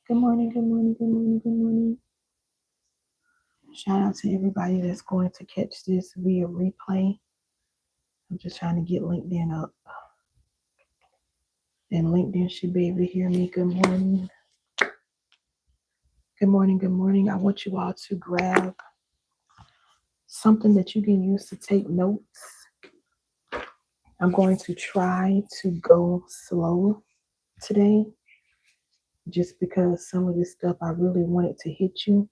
Good morning, good morning, good morning, good morning. Shout out to everybody that's going to catch this via replay. I'm just trying to get LinkedIn up. And LinkedIn should be able to hear me. Good morning. Good morning, good morning. I want you all to grab something that you can use to take notes. I'm going to try to go slow today, just because some of this stuff I really wanted to hit you.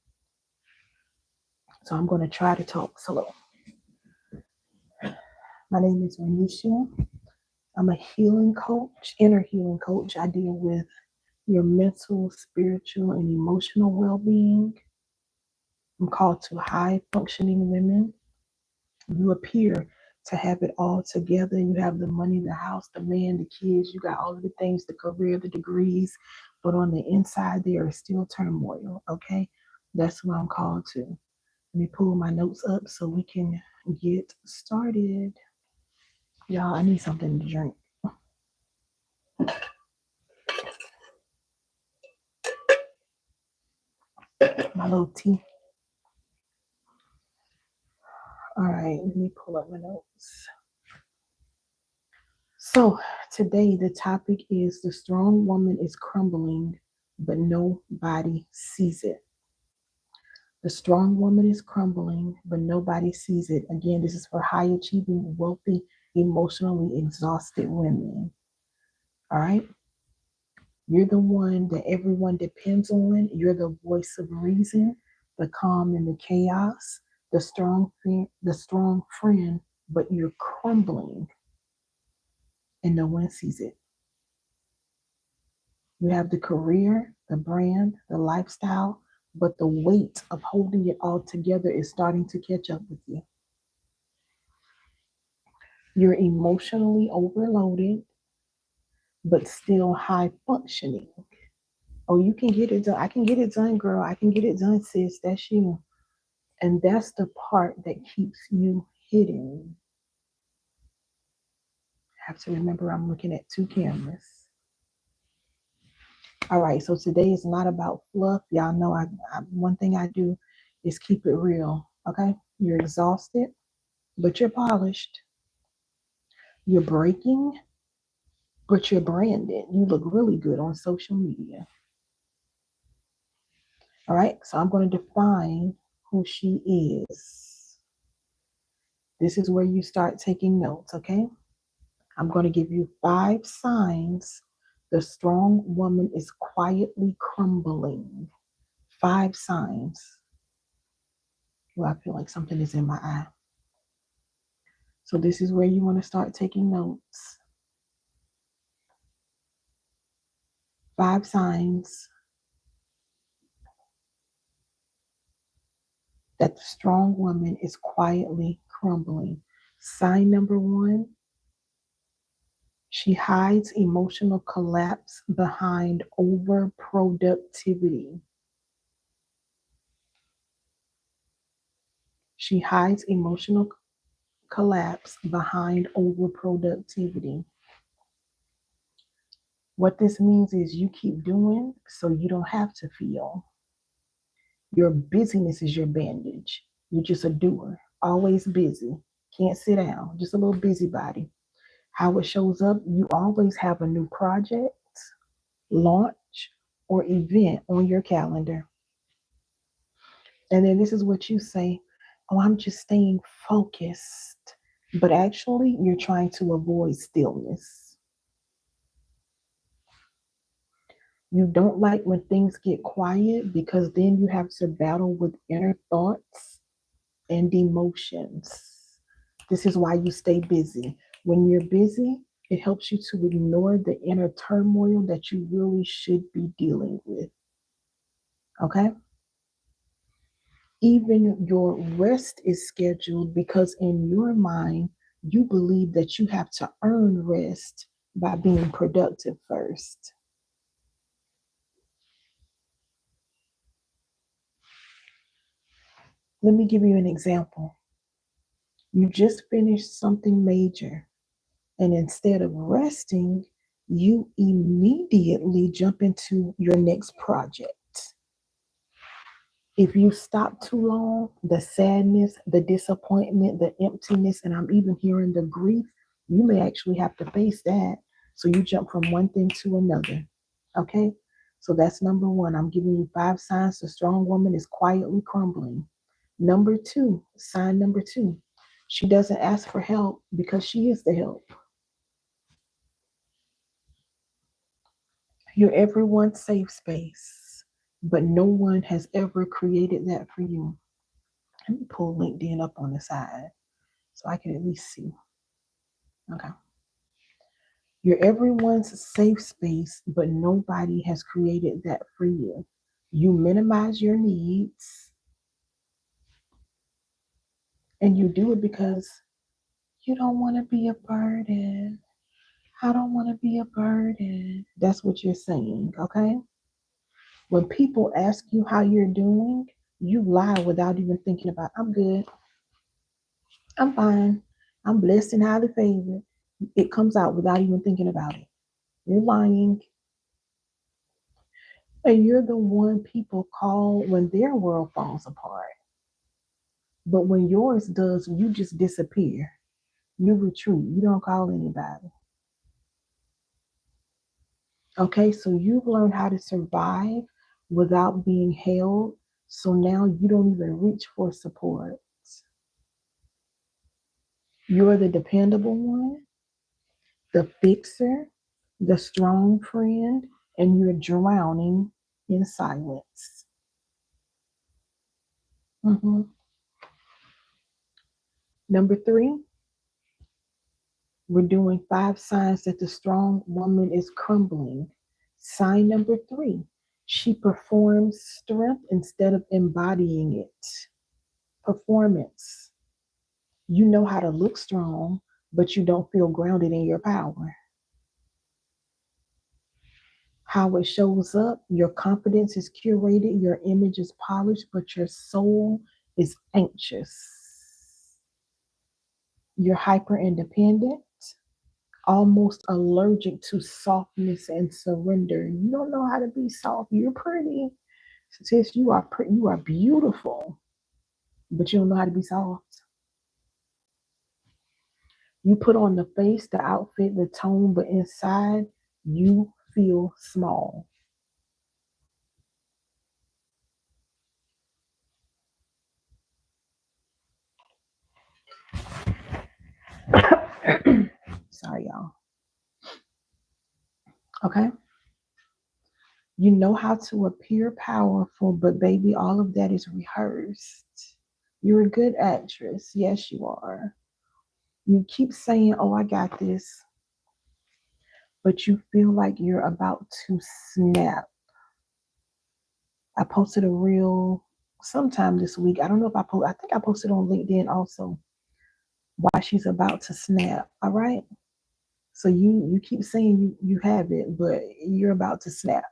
So I'm going to try to talk slow. My name is Renisha. I'm a healing coach, inner healing coach. I deal with your mental, spiritual, and emotional well-being. I'm called to high functioning women. You appear to have it all together. You have the money, the house, the man, the kids. You got all of the things, the career, the degrees. But on the inside, there is still turmoil. Okay. That's what I'm called to. Let me pull my notes up so we can get started. Y'all, I need something to drink. My little tea. All right, let me pull up my notes. So, today the topic is the strong woman is crumbling, but nobody sees it. The strong woman is crumbling, but nobody sees it. Again, this is for high achieving, wealthy, emotionally exhausted women. All right. You're the one that everyone depends on. You're the voice of reason, the calm in the chaos, the strong friend, but you're crumbling and no one sees it. You have the career, the brand, the lifestyle, but the weight of holding it all together is starting to catch up with you. You're emotionally overloaded, but still high functioning. Oh, you can get it done. I can get it done, girl. I can get it done, sis. That's you. And that's the part that keeps you hidden. I have to remember I'm looking at two cameras. All right, so today is not about fluff. Y'all know one thing I do is keep it real. Okay, you're exhausted, but you're polished. You're breaking, but you're branded. You look really good on social media. All right, so I'm going to define who she is. This is where you start taking notes, okay? I'm going to give you 5 signs the strong woman is quietly crumbling. 5 signs. Well, I feel like something is in my eye. So this is where you want to start taking notes. 5 signs that the strong woman is quietly crumbling. Sign number 1, she hides emotional collapse behind overproductivity. She hides emotional collapse behind overproductivity. What this means is you keep doing so you don't have to feel. Your busyness is your bandage. You're just a doer, always busy. Can't sit down, just a little busybody. How it shows up, you always have a new project, launch, or event on your calendar. And then this is what you say, oh, I'm just staying focused. But actually, you're trying to avoid stillness. You don't like when things get quiet because then you have to battle with inner thoughts and emotions. This is why you stay busy. When you're busy, it helps you to ignore the inner turmoil that you really should be dealing with. Okay? Even your rest is scheduled because in your mind, you believe that you have to earn rest by being productive first. Let me give you an example. You just finished something major, and instead of resting, you immediately jump into your next project. If you stop too long, the sadness, the disappointment, the emptiness, and I'm even hearing the grief, you may actually have to face that. So you jump from one thing to another. Okay? So that's number one. I'm giving you 5 signs the strong woman is quietly crumbling. Number two, sign number two, she doesn't ask for help because she is the help. You're everyone's safe space, but no one has ever created that for you. Let me pull LinkedIn up on the side so I can at least see. Okay. You're everyone's safe space, but nobody has created that for you. You minimize your needs and you do it because you don't want to be a burden. I don't want to be a burden. That's what you're saying, okay? When people ask you how you're doing, you lie without even thinking about, I'm good, I'm fine, I'm blessed and highly favored. It comes out without even thinking about it. You're lying. And you're the one people call when their world falls apart. But when yours does, you just disappear. You retreat. You don't call anybody. Okay, so you've learned how to survive without being held. So now you don't even reach for support. You're the dependable one, the fixer, the strong friend, and you're drowning in silence. Mhm. Number three, we're doing 5 signs that the strong woman is crumbling. Sign number three, she performs strength instead of embodying it. Performance. You know how to look strong, but you don't feel grounded in your power. How it shows up, your confidence is curated, your image is polished, but your soul is anxious. You're hyper independent, almost allergic to softness and surrender. You don't know how to be soft. You're pretty. Sis, you are pretty, you are beautiful, but you don't know how to be soft. You put on the face, the outfit, the tone, but inside you feel small. Sorry, y'all. Okay. You know how to appear powerful, but baby, all of that is rehearsed. You're a good actress. Yes, you are. You keep saying, oh, I got this, but you feel like you're about to snap. I posted a reel sometime this week. I don't know if I think I posted on LinkedIn also why she's about to snap. All right. So you keep saying you have it, but you're about to snap.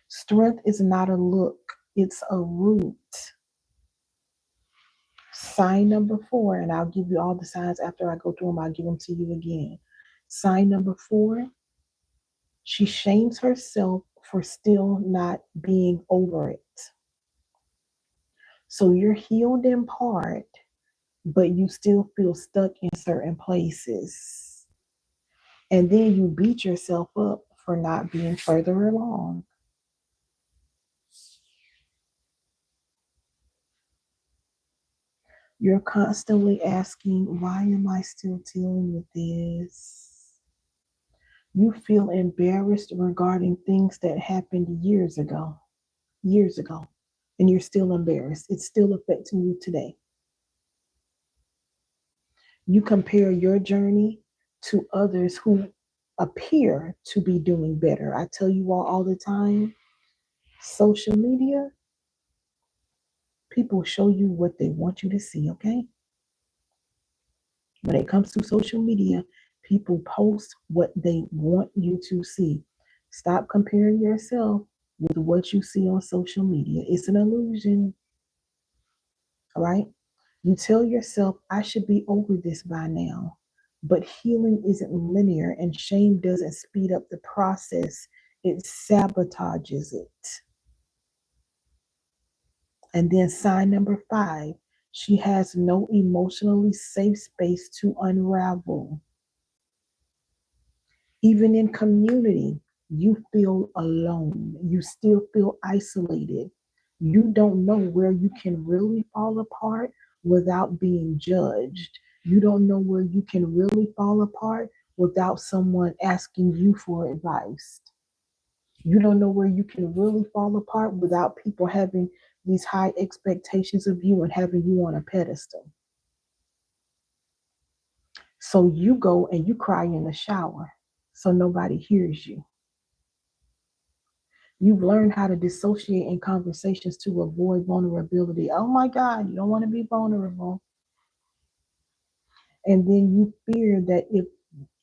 Strength is not a look, it's a root. Sign number four, and I'll give you all the signs after I go through them, I'll give them to you again. Sign number four, she shames herself for still not being over it. So you're healed in part, but you still feel stuck in certain places. And then you beat yourself up for not being further along. You're constantly asking, why am I still dealing with this? You feel embarrassed regarding things that happened years ago, and you're still embarrassed. It's still affecting you today. You compare your journey to others who appear to be doing better. I tell you all the time, social media, people show you what they want you to see, okay? When it comes to social media, people post what they want you to see. Stop comparing yourself with what you see on social media. It's an illusion, all right? You tell yourself, I should be over this by now. But healing isn't linear, and shame doesn't speed up the process, it sabotages it. And then sign number 5, she has no emotionally safe space to unravel. Even in community, you feel alone. You still feel isolated. You don't know where you can really fall apart without being judged. You don't know where you can really fall apart without someone asking you for advice. You don't know where you can really fall apart without people having these high expectations of you and having you on a pedestal. So you go and you cry in the shower so nobody hears you. You've learned how to dissociate in conversations to avoid vulnerability. Oh my God, you don't want to be vulnerable. And then you fear that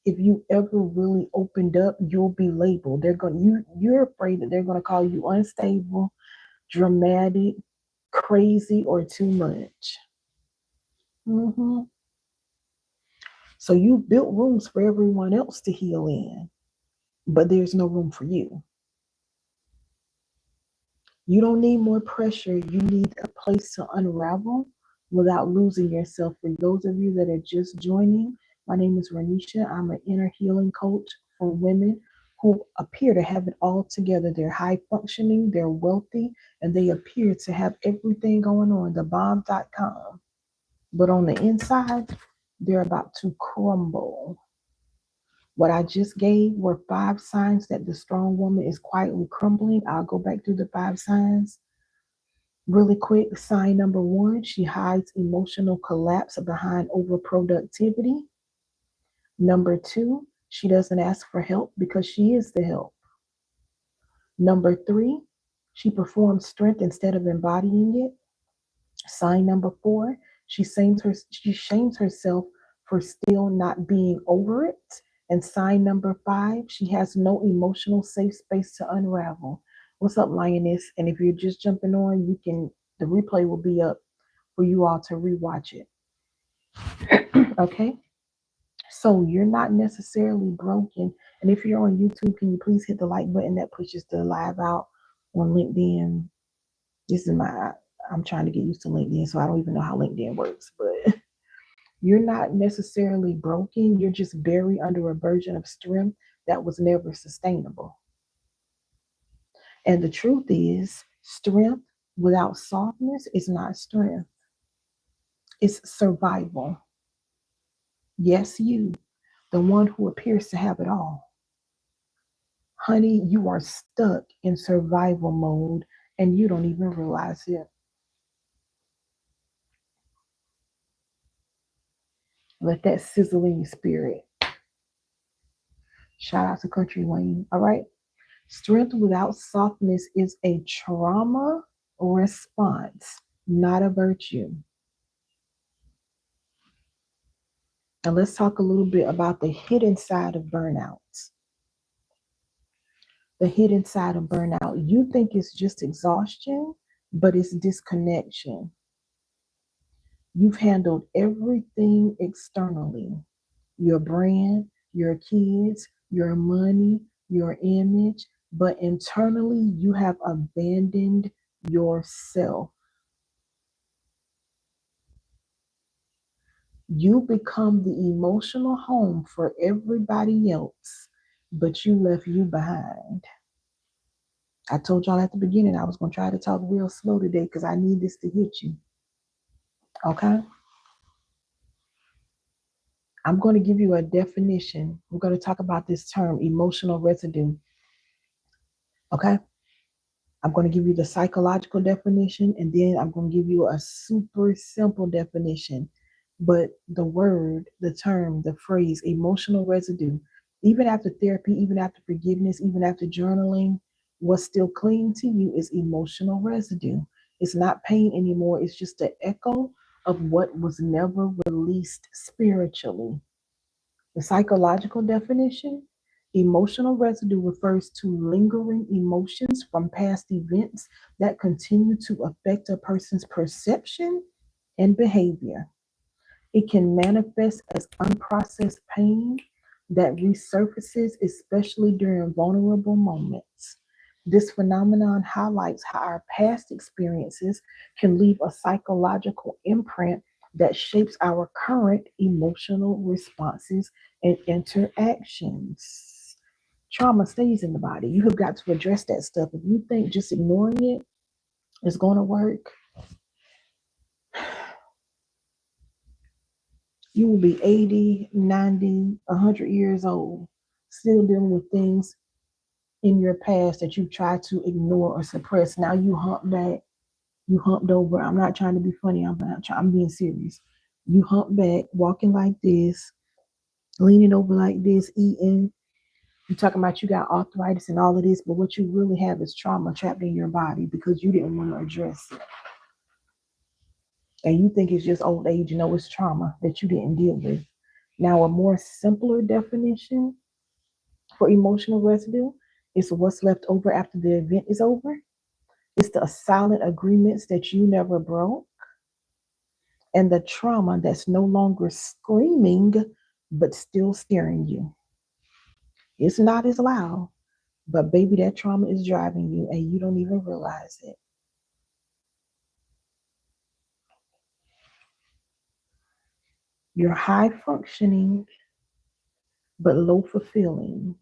if you ever really opened up, you'll be labeled. You're afraid that they're gonna call you unstable, dramatic, crazy, or too much. hmm So you built rooms for everyone else to heal in, but there's no room for you. You don't need more pressure. You need a place to unravel without losing yourself. For those of you that are just joining, my name is Renisha. I'm an inner healing coach for women who appear to have it all together. They're high functioning, they're wealthy, and they appear to have everything going on, thebomb.com. But on the inside, they're about to crumble. What I just gave were 5 signs that the strong woman is quietly crumbling. I'll go back through the 5 signs really quick. Sign number 1, she hides emotional collapse behind overproductivity. Number 2, she doesn't ask for help because she is the help. Number 3, she performs strength instead of embodying it. Sign number 4, she shames herself for still not being over it. And sign number 5, she has no emotional safe space to unravel. What's up, Lioness? And if you're just jumping on, the replay will be up for you all to rewatch it. Okay? So you're not necessarily broken. And if you're on YouTube, can you please hit the like button that pushes the live out on LinkedIn? This is I'm trying to get used to LinkedIn, so I don't even know how LinkedIn works, but you're not necessarily broken. You're just buried under a version of strength that was never sustainable. And the truth is, strength without softness is not strength, it's survival. Yes, you, the one who appears to have it all. Honey, you are stuck in survival mode and you don't even realize it. Let that sizzle in your spirit. Shout out to Country Wayne. All right. Strength without softness is a trauma response, not a virtue. Now let's talk a little bit about the hidden side of burnout. The hidden side of burnout. You think it's just exhaustion, but it's disconnection. You've handled everything externally, your brand, your kids, your money, your image, but internally you have abandoned yourself. You become the emotional home for everybody else, but you left you behind. I told y'all at the beginning I was going to try to talk real slow today because I need this to hit you. Okay? I'm going to give you a definition. We're going to talk about this term, emotional residue. Okay? I'm going to give you the psychological definition, and then I'm going to give you a super simple definition. But the word, the term, the phrase, emotional residue, even after therapy, even after forgiveness, even after journaling, what's still clinging to you is emotional residue. It's not pain anymore. It's just an echo of what was never released spiritually. The psychological definition: emotional residue refers to lingering emotions from past events that continue to affect a person's perception and behavior. It can manifest as unprocessed pain that resurfaces, especially during vulnerable moments. This phenomenon highlights how our past experiences can leave a psychological imprint that shapes our current emotional responses and interactions. Trauma stays in the body. You have got to address that stuff. If you think just ignoring it is going to work, you will be 80, 90, 100 years old, still dealing with things in your past that you tried to ignore or suppress. Now you hump back, you humped over. I'm not trying to be funny, I'm being serious. You hump back, walking like this, leaning over like this, eating. You're talking about you got arthritis and all of this, but what you really have is trauma trapped in your body because you didn't want to address it. And you think it's just old age, it's trauma that you didn't deal with. Now, a more simpler definition for emotional residue is what's left over after the event is over. It's the silent agreements that you never broke and the trauma that's no longer screaming but still scaring you. It's not as loud, but baby, that trauma is driving you and you don't even realize it. You're high functioning but low fulfilling.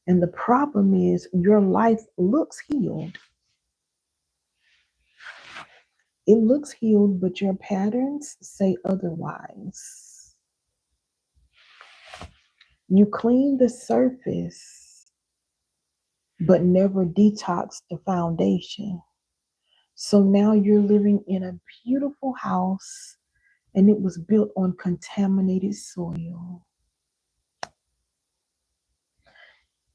And the problem is your life looks healed. It looks healed, but your patterns say otherwise. You clean the surface, but never detox the foundation. So now you're living in a beautiful house and it was built on contaminated soil.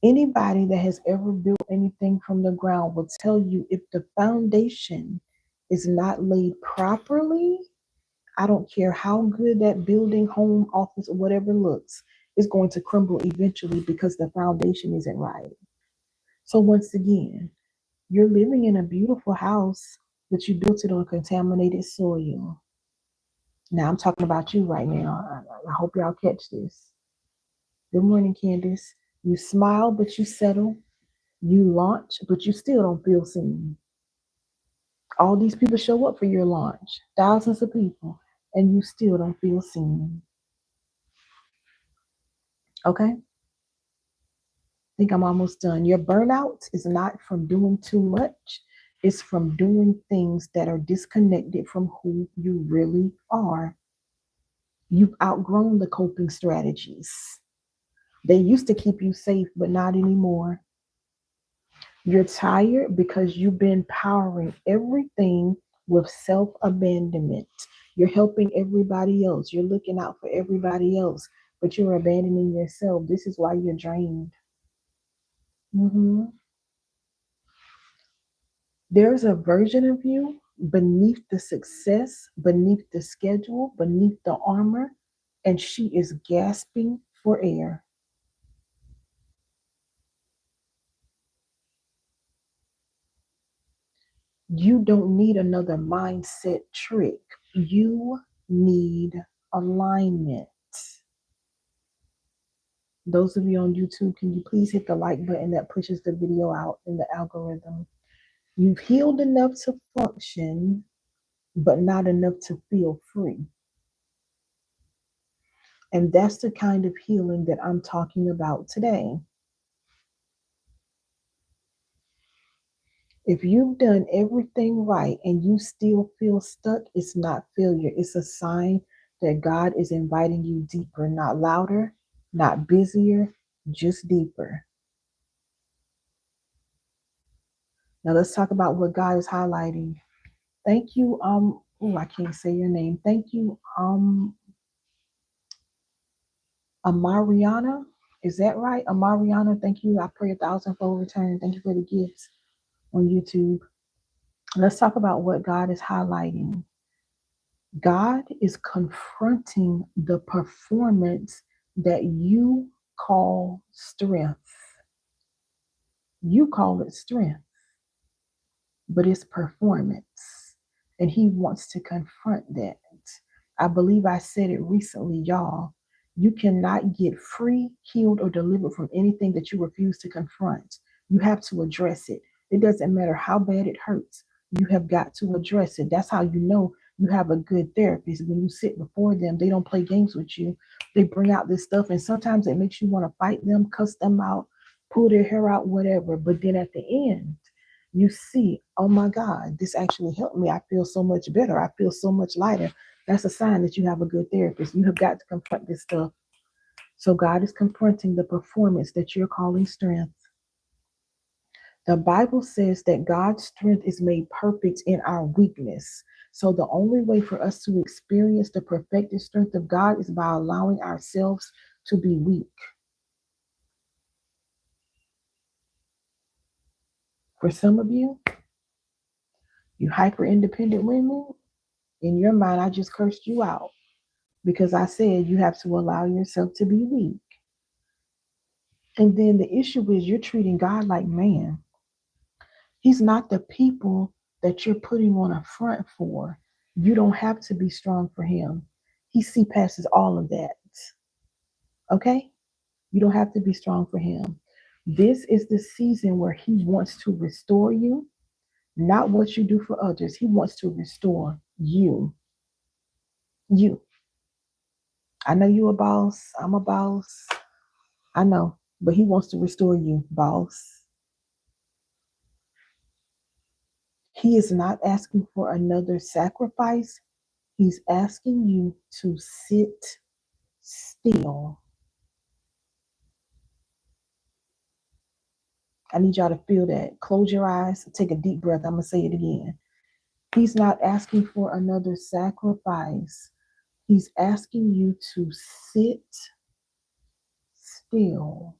Anybody that has ever built anything from the ground will tell you if the foundation is not laid properly, I don't care how good that building, home, office, or whatever looks, it's going to crumble eventually because the foundation isn't right. So once again, you're living in a beautiful house, but you built it on contaminated soil. Now I'm talking about you right now. I hope y'all catch this. Good morning, Candace. You smile, but you settle. You launch, but you still don't feel seen. All these people show up for your launch, thousands of people, and you still don't feel seen. Okay? I think I'm almost done. Your burnout is not from doing too much, it's from doing things that are disconnected from who you really are. You've outgrown the coping strategies. They used to keep you safe, but not anymore. You're tired because you've been powering everything with self abandonment. You're helping everybody else. You're looking out for everybody else, but you're abandoning yourself. This is why you're drained. Mhm. There's a version of you beneath the success, beneath the schedule, beneath the armor, and she is gasping for air. You don't need another mindset trick. You need alignment. Those of you on YouTube, can you please hit the like button that pushes the video out in the algorithm? You've healed enough to function, but not enough to feel free. And that's the kind of healing that I'm talking about today. If you've done everything right and you still feel stuck, it's not failure. It's a sign that God is inviting you deeper, not louder, not busier, just deeper. Now let's talk about what God is highlighting. Thank you. I can't say your name. Thank you, Amariana. Is that right? Amariana, thank you. I pray 1,000-fold return. Thank you for the gifts on YouTube. Let's talk about what God is highlighting. God is confronting the performance that you call strength. You call it strength, but it's performance. And He wants to confront that. I believe I said it recently, y'all. You cannot get free, healed, or delivered from anything that you refuse to confront. You have to address it. It doesn't matter how bad it hurts. You have got to address it. That's how you know you have a good therapist. When you sit before them, they don't play games with you. They bring out this stuff, and sometimes it makes you want to fight them, cuss them out, pull their hair out, whatever. But then at the end, you see, oh my God, this actually helped me. I feel so much better. I feel so much lighter. That's a sign that you have a good therapist. You have got to confront this stuff. So God is confronting the performance that you're calling strength. The Bible says that God's strength is made perfect in our weakness. So the only way for us to experience the perfected strength of God is by allowing ourselves to be weak. For some of you, you hyper independent women, in your mind, I just cursed you out because I said you have to allow yourself to be weak. And then the issue is you're treating God like man. He's not the people that you're putting on a front for. You don't have to be strong for him. He see passes all of that. Okay? You don't have to be strong for him. This is the season where he wants to restore you, not what you do for others. He wants to restore you. You. I know you a boss. I'm a boss. I know. But he wants to restore you, boss. He is not asking for another sacrifice. He's asking you to sit still. I need y'all to feel that. Close your eyes, take a deep breath. I'm going to say it again. He's not asking for another sacrifice. He's asking you to sit still.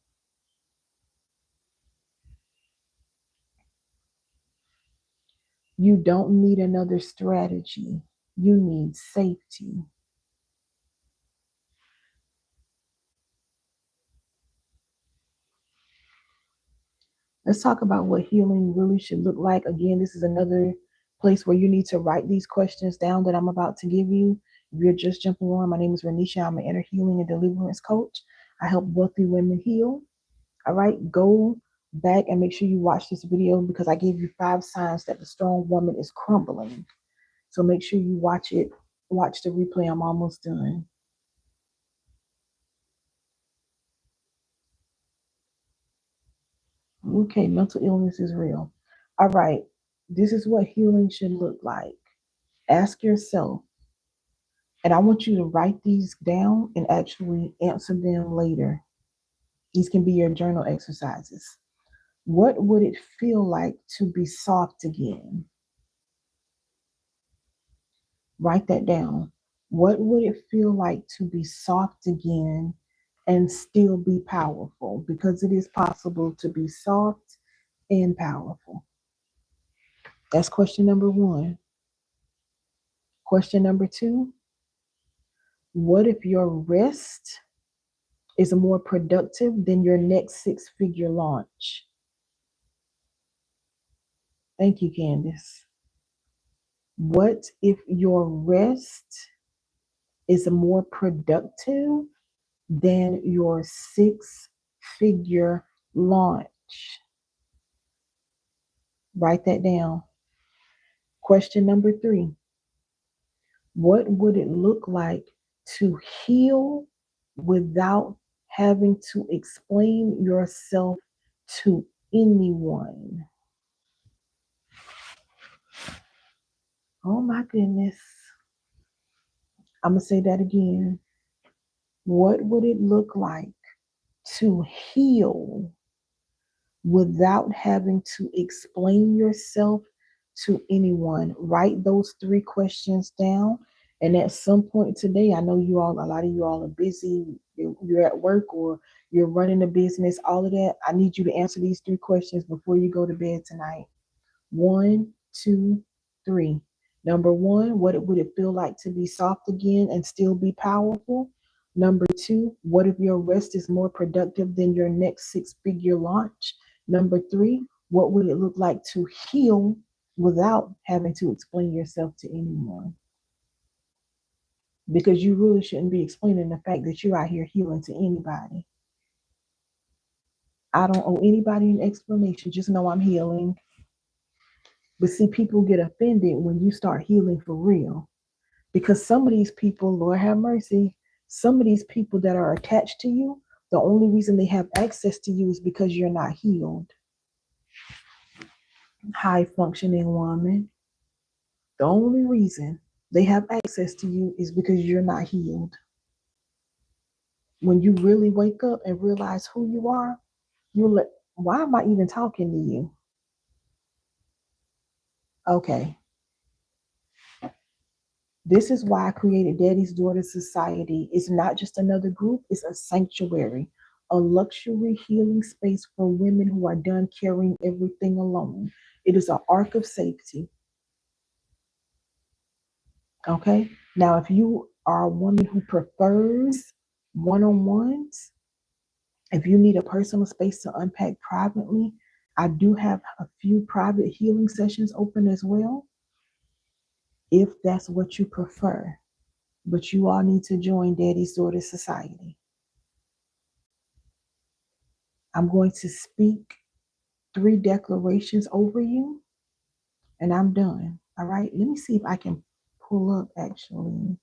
You don't need another strategy. You need safety. Let's talk about what healing really should look like. Again, this is another place where you need to write these questions down that I'm about to give you. If you're just jumping on, my name is Renisha. I'm an inner healing and deliverance coach. I help wealthy women heal. All right, go back and make sure you watch this video because I gave you 5 signs that the strong woman is crumbling. So make sure you watch it. Watch the replay. I'm almost done. Okay, mental illness is real. All right, this is what healing should look like. Ask yourself, and I want you to write these down and actually answer them later. These can be your journal exercises. What would it feel like to be soft again? Write that down. What would it feel like to be soft again and still be powerful? Because it is possible to be soft and powerful. That's question number 1. Question number 2, what if your rest is more productive than your next 6-figure launch? Thank you, Candace. What if your rest is more productive than your 6-figure launch? Write that down. Question number 3, what would it look like to heal without having to explain yourself to anyone? Oh my goodness. I'm going to say that again. What would it look like to heal without having to explain yourself to anyone? Write those 3 questions down. And at some point today, I know a lot of you all are busy. You're at work or you're running a business, all of that. I need you to answer these 3 questions before you go to bed tonight. 1, 2, 3. Number 1, what would it feel like to be soft again and still be powerful? Number 2, what if your rest is more productive than your next 6-figure launch? Number 3, what would it look like to heal without having to explain yourself to anyone? because you really shouldn't be explaining the fact that you're out here healing to anybody. I don't owe anybody an explanation. Just know I'm healing. But see, people get offended when you start healing for real. Because some of these people, Lord have mercy, some of these people that are attached to you, the only reason they have access to you is because you're not healed. High functioning woman. The only reason they have access to you is because you're not healed. When you really wake up and realize who you are, you're like, why am I even talking to you? Okay. This is why I created Daddy's Daughter Society. It's not just another group, it's a sanctuary, a luxury healing space for women who are done carrying everything alone. It is an ark of safety. Okay. Now, if you are a woman who prefers one on ones, if you need a personal space to unpack privately, I do have a few private healing sessions open as well, if that's what you prefer. But you all need to join Daddy's Daughter Society. I'm going to speak 3 declarations over you, and I'm done. All right. Let me see if I can pull up actually.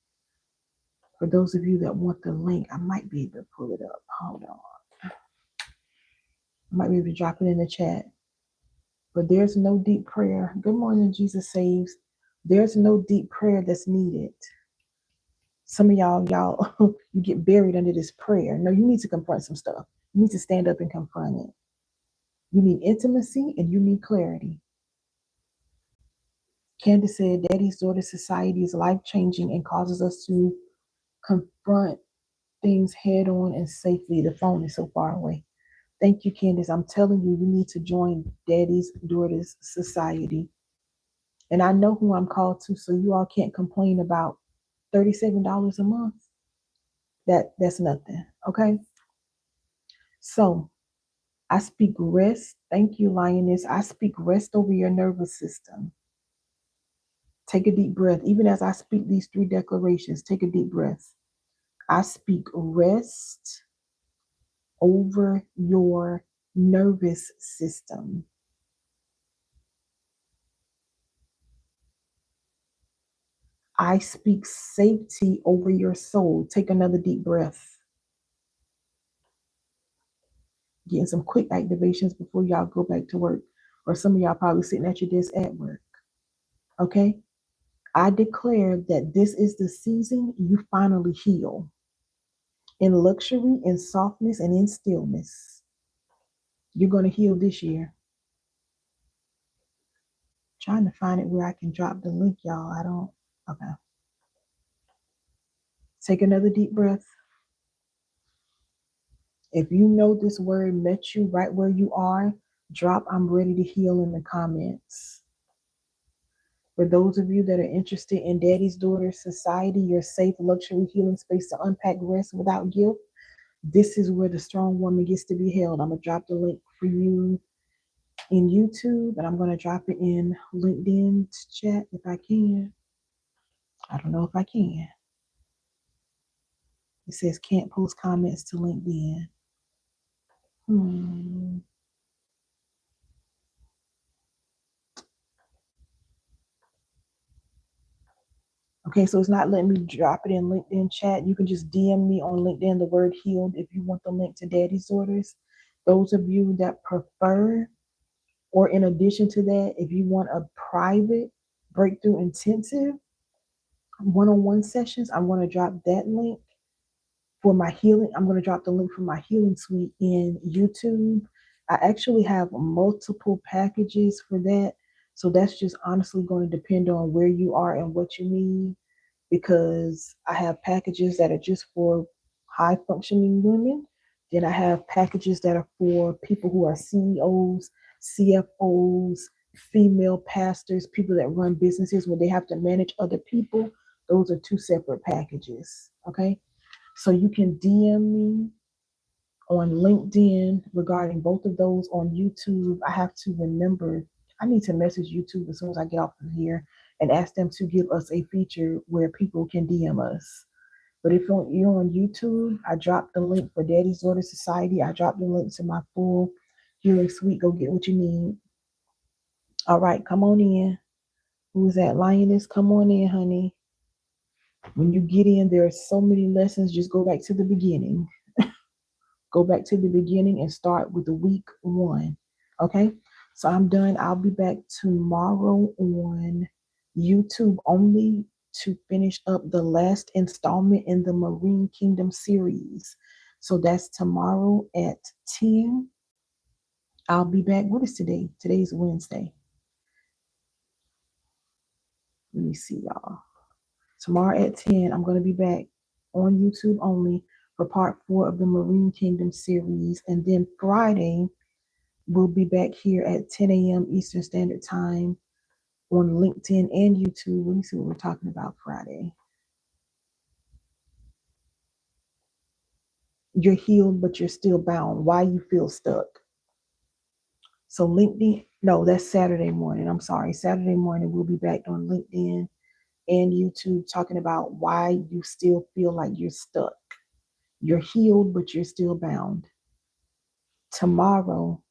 For those of you that want the link, I might be able to pull it up. Hold on. I might be able to drop it in the chat. But there's no deep prayer. Good morning, Jesus Saves. There's no deep prayer that's needed. Some of y'all, you get buried under this prayer. No, you need to confront some stuff. You need to stand up and confront it. You need intimacy and you need clarity. Candace said, Daddy's Daughter Society is life-changing and causes us to confront things head on and safely. The phone is so far away. Thank you, Candace. I'm telling you, you need to join Daddy's Daughters Society. And I know who I'm called to, so you all can't complain about $37 a month. That's nothing. Okay. So I speak rest. Thank you, Lioness. I speak rest over your nervous system. Take a deep breath. Even as I speak these 3 declarations, take a deep breath. I speak rest over your nervous system. I speak safety over your soul. Take another deep breath. Getting some quick activations before y'all go back to work. Or some of y'all probably sitting at your desk at work. Okay? I declare that this is the season you finally heal. In luxury, in softness, and in stillness. You're going to heal this year. Trying to find it where I can drop the link, y'all. I don't. Okay. Take another deep breath. If you know this word met you right where you are, drop I'm ready to heal in the comments. For those of you that are interested in Daddy's Daughter Society, your safe luxury healing space to unpack rest without guilt, this is where the strong woman gets to be held. I'm going to drop the link for you in YouTube, and I'm going to drop it in LinkedIn's chat if I can. I don't know if I can. It says can't post comments to LinkedIn. Okay, so it's not letting me drop it in LinkedIn chat. You can just DM me on LinkedIn the word healed if you want the link to Daddy's Daughters. Those of you that prefer, or in addition to that, if you want a private breakthrough intensive one-on-one sessions, I'm going to drop that link for my healing. I'm going to drop the link for my healing suite in YouTube. I actually have multiple packages for that. So that's just honestly going to depend on where you are and what you need, because I have packages that are just for high functioning women. Then I have packages that are for people who are CEOs, CFOs, female pastors, people that run businesses where they have to manage other people. Those are 2 separate packages. Okay. So you can DM me on LinkedIn regarding both of those. On YouTube, I have to remember, I need to message YouTube as soon as I get off of here and ask them to give us a feature where people can DM us. But if you're on YouTube, I dropped the link for Daddy's Daughter Society. I dropped the link to my full healing suite. Go get what you need. All right, come on in. Who's that? Lioness, come on in, honey. When you get in, there are so many lessons. Just go back to the beginning. Go back to the beginning and start with the week 1. Okay? So I'm done. I'll be back tomorrow on YouTube only to finish up the last installment in the Marine Kingdom series. So that's tomorrow at 10. I'll be back. What is today? Today's Wednesday. Let me see, y'all. Tomorrow at 10, I'm going to be back on YouTube only for part 4 of the Marine Kingdom series. And then Friday, we'll be back here at 10 a.m. Eastern Standard Time on LinkedIn and YouTube. Let me see what we're talking about Friday. You're healed, but you're still bound. Why you feel stuck? So LinkedIn, no, that's Saturday morning. I'm sorry. Saturday morning, we'll be back on LinkedIn and YouTube talking about why you still feel like you're stuck. You're healed, but you're still bound. Tomorrow,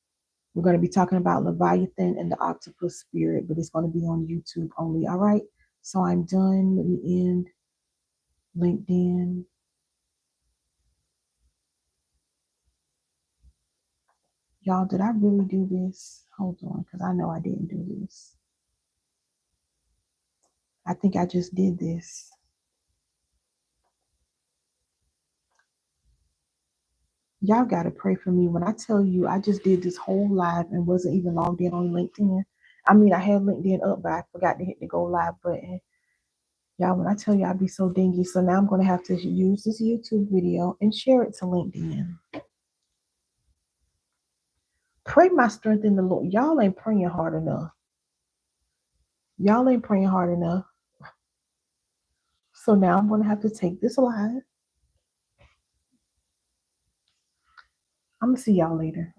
we're going to be talking about Leviathan and the octopus spirit, but it's going to be on YouTube only. All right. So I'm done. Let me end LinkedIn. Y'all, did I really do this? Hold on, because I know I didn't do this. I think I just did this. Y'all got to pray for me. When I tell you I just did this whole live and wasn't even logged in on LinkedIn. I mean, I had LinkedIn up, but I forgot to hit the go live button. Y'all, when I tell you I'd be so dingy. So now I'm going to have to use this YouTube video and share it to LinkedIn. Pray my strength in the Lord. Y'all ain't praying hard enough. Y'all ain't praying hard enough. So now I'm going to have to take this live. I'm going to see y'all later.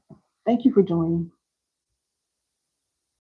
Thank you for joining.